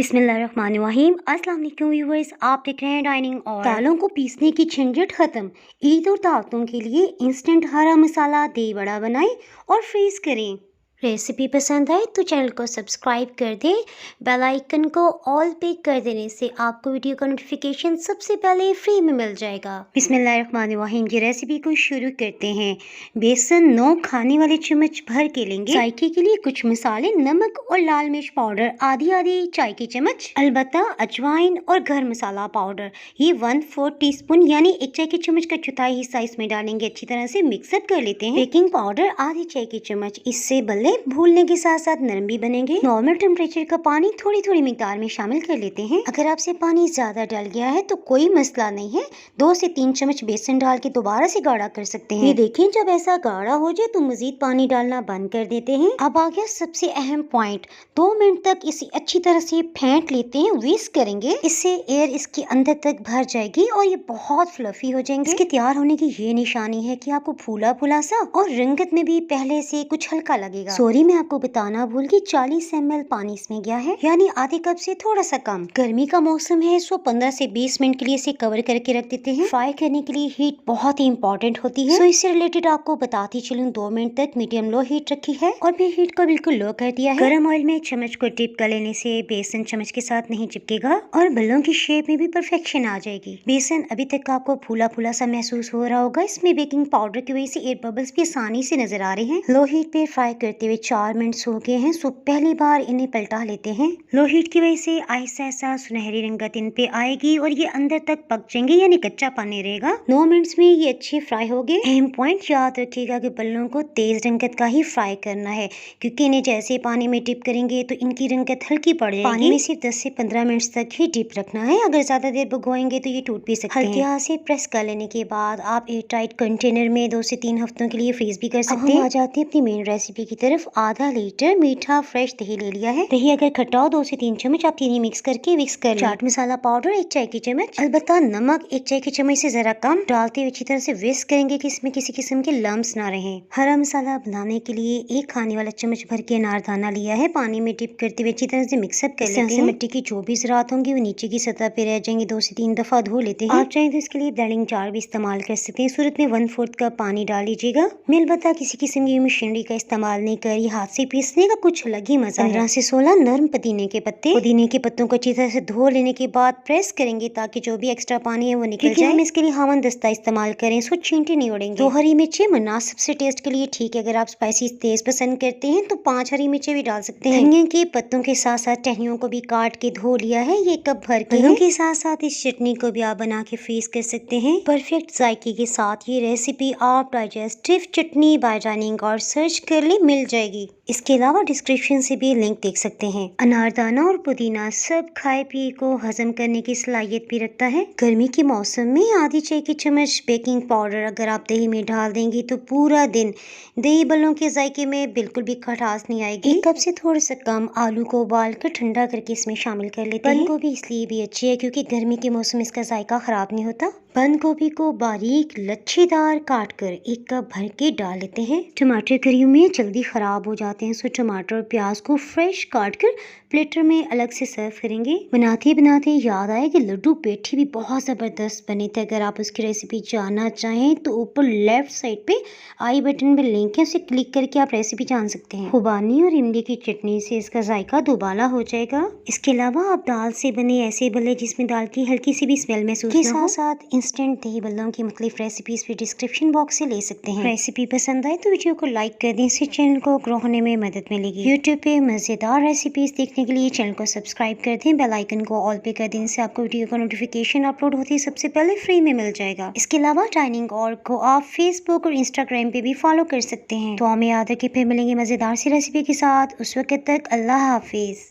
बिस्मिल्लाहिर्रहमानिर्रहीम। अस्सलाम वालेकुम व्यूअर्स, आप देख रहे हैं डाइनिंग और दालों को पीसने की झंझट खत्म। ईद और दावतों के लिए इंस्टेंट हरा मसाला दही बड़ा बनाएं और फ्रीज करें। रेसिपी पसंद आए तो चैनल को सब्सक्राइब कर दें। बेल आइकन को ऑल पे कर देने से आपको वीडियो का नोटिफिकेशन सबसे पहले फ्री में मिल जाएगा। बिस्मिल्लाहिर्रहमानिर्रहीम की रेसिपी को शुरू करते हैं। बेसन 9 खाने वाले चम्मच भर के लेंगे। जायके के लिए कुछ मसाले, नमक और लाल मिर्च पाउडर आधी आधी चाय की चम्मच, अलबत्ता अजवाइन और घर मसाला पाउडर ये 1/4 टीस्पून यानी 1 चाय की चम्मच का चौथाई हिस्सा इसमें डालेंगे। अच्छी तरह से मिक्सअप कर लेते हैं। बेकिंग पाउडर आधी चाय की चम्मच, इससे बल्ले भूलने के साथ साथ नरम भी बनेंगे। नॉर्मल टेम्परेचर का पानी थोड़ी थोड़ी मिकदार में शामिल कर लेते हैं। अगर आपसे पानी ज्यादा डल गया है तो कोई मसला नहीं है, 2 से 3 चम्मच बेसन डाल के दोबारा से गाढ़ा कर सकते हैं। ये देखें, जब ऐसा गाढ़ा हो जाए तो मजीद पानी डालना बंद कर देते हैं। अब आ गया सबसे अहम पॉइंट, 2 मिनट तक इसे अच्छी तरह से फेंट लेते हैं, विस्क करेंगे। इससे एयर इसके अंदर तक भर जाएगी और ये बहुत फ्लफी हो जाएंगे। इसके तैयार होने की ये निशानी है कि आपको फूला फूला सा और रंगत में भी पहले से कुछ हल्का लगेगा। सॉरी, मैं आपको बताना भूल गई, 40 ml पानी इसमें गया है, यानी आधे कप से थोड़ा सा कम। गर्मी का मौसम है, सो 15 से 20 मिनट के लिए इसे कवर करके रख देते हैं। फ्राई करने के लिए हीट बहुत ही इंपॉर्टेंट होती है, सो इससे रिलेटेड आपको बताती चलूं। 2 मिनट तक मीडियम लो हीट रखी है और फिर हीट को बिल्कुल लो कर दिया है। गर्म ऑयल में चम्मच को डिप कर लेने से बेसन चम्मच के साथ नहीं चिपकेगा और बल्लों की शेप में भी परफेक्शन आ जाएगी। बेसन अभी तक आपको फूला फूला सा महसूस हो रहा होगा, इसमें बेकिंग पाउडर की वजह से एयर बबल्स भी आसानी से नजर आ रहे हैं। लो हीट पे फ्राई करते हुए 4 मिनट हो गए हैं, सो पहली बार इन्हें पलटा लेते हैं। लो हीट की वजह से आहिस्ता आहिस्ता सुनहरी रंगत इन पे आएगी और ये अंदर तक पक जाएंगे, यानी कच्चा पानी रहेगा। 9 मिनट्स में ये अच्छे फ्राई हो गए। अहम पॉइंट याद रखिएगा कि बल्लों को तेज रंगत का ही फ्राई करना है, क्योंकि इन्हें जैसे पानी में डिप करेंगे तो इनकी रंगत हल्की पड़ जाएगी। पानी में सिर्फ 10 से 15 मिनट तक ही डिप रखना है, अगर ज्यादा देर भगोएंगे तो ये टूट भी सकते हैं। हल्के हाथ से प्रेस कर लेने के बाद आप एयर टाइट कंटेनर में 2 से 3 हफ्तों के लिए फ्रीज भी कर सकते हैं। आ जाते हैं अपनी मेन रेसिपी की तरफ। आधा लीटर मीठा फ्रेश दही ले लिया है। दही अगर खट्टा हो 2 से 3 चम्मच आप तीनों मिक्स करके विक्स कर लें। चाट मसाला पाउडर 1 चाय की चम्मच, अलबत्ता नमक 1 चाय की चम्मच से जरा कम डालते हुए अच्छी तरह से विस्क करेंगे कि इसमें किसी किस्म के लम्स ना रहे। हरा मसाला बनाने के लिए 1 खाने वाला चम्मच भर के अनारदाना लिया है, पानी में डिप करते हुए अच्छी तरह से मिक्सअप कर लेते हैं। मिट्टी की जो भी ज़रात होंगी वो नीचे की सतह पे रह जाएंगी, 2 से 3 दफा धो लेते हैं। आप चाहें तो इसके लिए ब्लेंडिंग जार भी इस्तेमाल कर सकते हैं। सूरत में 1/4 कप पानी डाल लीजिएगा। मैं अलबत्ता किसी किस्म की मशीनरी का इस्तेमाल नहीं करी, हाथ से पीसने का कुछ अलग ही मजा है। 15 से 16 नरम पुदीने के पत्ते, पुदीने के पत्तों को अच्छी तरह से धो लेने के बाद प्रेस करेंगे ताकि जो भी एक्स्ट्रा पानी है वो निकल जाए। हम इसके लिए हावन दस्ता इस्तेमाल करें, सो छींटे नहीं उड़ेंगे। 2 हरी मिर्चें मुनासिब से टेस्ट के लिए ठीक है, अगर आप स्पाइसी तेज पसंद करते हैं तो 5 हरी मिर्चें भी डाल सकते हैं। धनिया के पत्तों के साथ साथ टहनियों को भी काट के धो लिया है, ये कप भर के है। के साथ साथ इस चटनी को भी आप बना के फ्रीज कर सकते हैं। परफेक्ट जायके के साथ ये रेसिपी आप डाइजेस्टिव चटनी बाय डाइनिंग और सर्च कर ले मिल जाएगी। इसके अलावा डिस्क्रिप्शन से भी लिंक देख सकते हैं। अनारदाना और पुदीना सब खाए पिए को हजम करने की सलाहियत भी रखता है। गर्मी के मौसम में आधी चाय की चम्मच बेकिंग पाउडर अगर आप दही में डाल देंगी तो पूरा दिन दही बल्लों के जायके में बिल्कुल भी खटास नहीं आएगी। 1 कप से थोड़ा सा कम आलू को उबाल कर ठंडा करके इसमें शामिल कर लेते हैं। बंद गोभी इसलिए भी अच्छी है क्योंकि गर्मी के मौसम इसका जायका खराब नहीं होता। बंद गोभी को बारीक लच्छेदार काट कर 1 कप भर के डाल लेते हैं। टमाटर गर्मियों में जल्दी खराब हो जाते हैं, सो टमाटर और प्याज को फ्रेश काट कर प्लेटर में अलग से सर्व करेंगे। बनाते बनाते याद आया कि लड्डू पेठी भी बहुत ज़बरदस्त बने थे। अगर आप उसकी रेसिपी जानना चाहें तो ऊपर लेफ्ट साइड पे आई बटन में लिंक है, उसे क्लिक करके आप रेसिपी जान सकते हैं। खुबानी और इमली की चटनी से इसका जायका दोबाला हो जाएगा। इसके अलावा आप दाल से बने ऐसे बल्ले जिसमें दाल की हल्की सी भी स्मेल महसूस न हो, साथ इंस्टेंट दही बल्लों की मुख्तलिफ रेसिपीज भी डिस्क्रिप्शन बॉक्स से ले सकते हैं। रेसिपी पसंद आए तो वीडियो को लाइक कर दें, इससे चैनल को ग्रो होने में मदद मिलेगी। यूट्यूब पे मजेदार रेसिपीज देखने के लिए चैनल को सब्सक्राइब कर दें, बेल आइकन को ऑल पे कर दें, इससे आपको वीडियो का नोटिफिकेशन अपलोड होती है सबसे पहले फ्री में मिल जाएगा। इसके अलावा डाइनिंग और को आप फेसबुक और इंस्टाग्राम पे भी फॉलो कर सकते हैं। तो हमें याद है कि फिर मिलेंगे मजेदार सी रेसिपी के साथ। उस वक्त तक अल्लाह हाफिज।